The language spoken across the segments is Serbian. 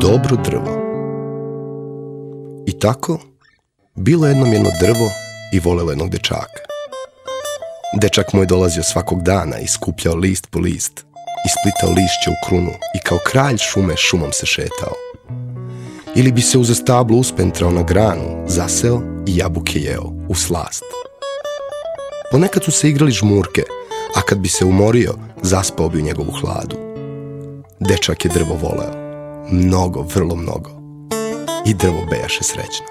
dobro drvo. I tako, bilo jednom jedno drvo i volelo jednog dečaka. Dečak mu je dolazio svakog dana i skupljao list po list, isplitao lišće u krunu i kao kralj šume šumom se šetao. Ili bi se uza stablo uspentrao na granu, zaseo i jabuke jeo u slast. Ponekad su se igrali žmurke, a kad bi se umorio, zaspao bi u njegovu hladu. Dečak je drvo voleo, mnogo, vrlo mnogo. I drvo bejaše srećno.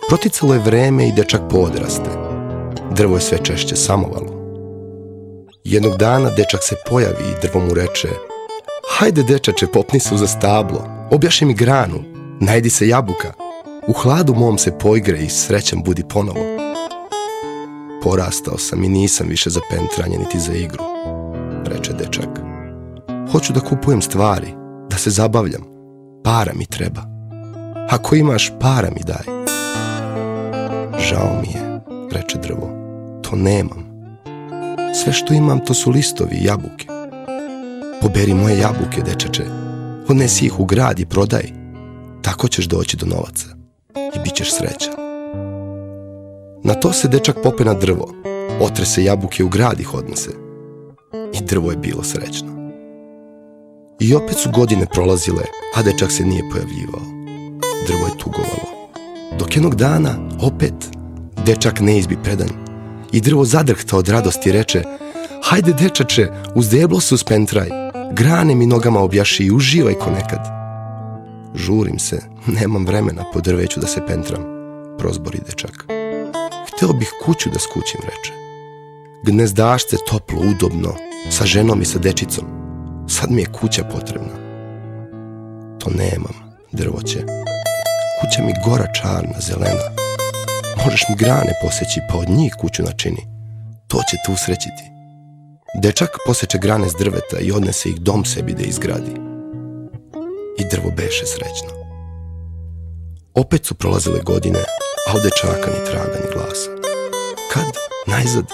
Proticalo je vreme i dečak poodraste. Drvo je sve češće samovalo. Jednog dana dečak se pojavi i drvo mu reče: "Hajde dečače, popni se uza stablo, objaši mi granu, najdi se jabuka, u hladu mom se poigre i srećan budi ponovo." "Porastao sam i nisam više za pentranje niti za igru," reče dečak. "Hoću da kupujem stvari, da se zabavljam, para mi treba. Ako imaš, para mi daj." "Žao mi je," reče drvo, "to nemam. Sve što imam to su listovi i jabuke. Poberi moje jabuke, dečače, odnesi ih u grad i prodaj. Tako ćeš doći do novaca i bit ćeš srećan." Na to se dečak pope na drvo, otrese jabuke u grad ih odnese. I drvo je bilo srećno. I opet su godine prolazile, a dečak se nije pojavljivao. Drvo je tugovalo. Dok jednog dana, opet, dečak ne izbi predanj. I drvo zadrhta od radosti reče: "Hajde dečače, uz deblo se uspentraj, grane mi nogama objaši i uživaj ko nekad." "Žurim se, nemam vremena po drveću da se pentram," prozbori dečak. "Hteo bih kuću da skućim," reče. "Gnezdašce toplo, udobno, sa ženom i sa dečicom. Sad mi je kuća potrebna." "To nemam, drvoće. Kuća mi gora čarna, zelena. Možeš mi grane poseći pa od njih kuću načini. To će te usrećiti." Dečak poseče grane s drveta i odnese ih dom sebi da izgradi. I drvo beše srećno. Opet su prolazile godine, a od dečaka ni traga ni glasa. Kad, najzad,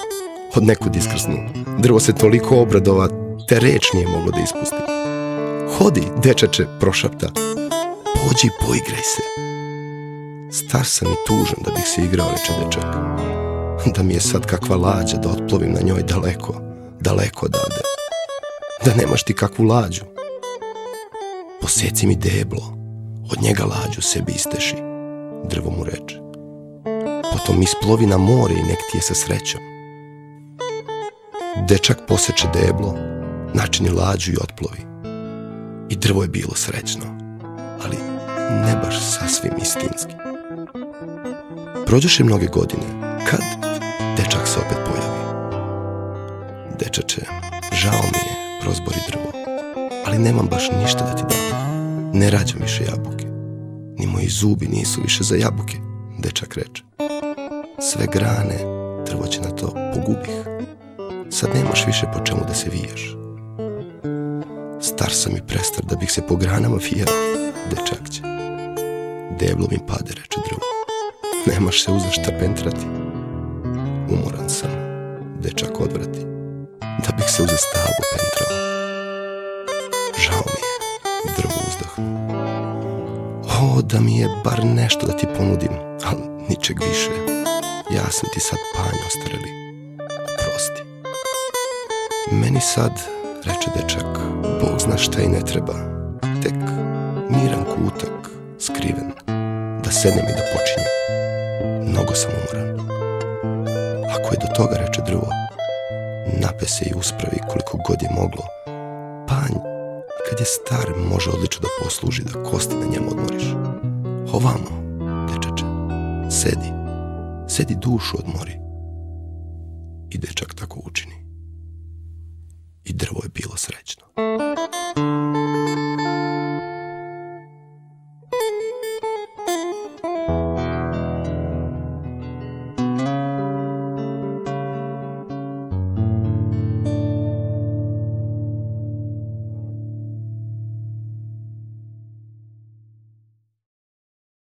od nekud iskrsnu, drvo se toliko obradova, te reč nije moglo da ispusti. "Hodi, dečače," prošapta, "pođi i poigraj se." "Star sam i tužan da bih se igrao," reče dečak. "Da mi je sad kakva lađa da otplovim na njoj daleko, daleko odavde. Da nemaš ti kakvu lađu. Poseci mi deblo, od njega lađu sebi isteši," drvo mu reče. "Potom isplovi na more i nek ti je sa srećom." Dečak poseče deblo, načini lađu i otplovi. I drvo je bilo srećno, ali ne baš sasvim istinski. Prođoše mnoge godine, kad dečak se opet pojavi. "Dečače, žao mi je," prozbori drvo, "ali nemam baš ništa da ti dam. Ne rađam više jabuke. Ni moji zubi nisu više za jabuke," dečak reče. "Sve grane," drvo će na to, "pogubih. Sad nemaš više po čemu da se viješ." "Star sam i prestar da bih se po granama vijao," dečak će. "Deblo mi pade," reče drvo. "Nemaš se uza šta pentrati." "Umoran sam," dečak odvrati, "da bih se uza stablo pentrao." "Žao mi je," drvo uzdahnu. "O, da mi je bar nešto da ti ponudim, ali ničeg više. Ja sam ti sad panj ostareli. Prosti." "Meni sad," reče dečak, "Bog zna šta i ne treba. Tek miran kutak, skriven, da sednem i da počinjem. Mnogo sam umoran." "Ako je do toga," reče drvo, "nape se i uspravi koliko god je moglo. Panj, kad je star, može odlično da posluži da kosti na njemu odmoriš. Ovamo, dečače, sedi dušu odmori." I dečak tako učini. I drvo je bilo srećno.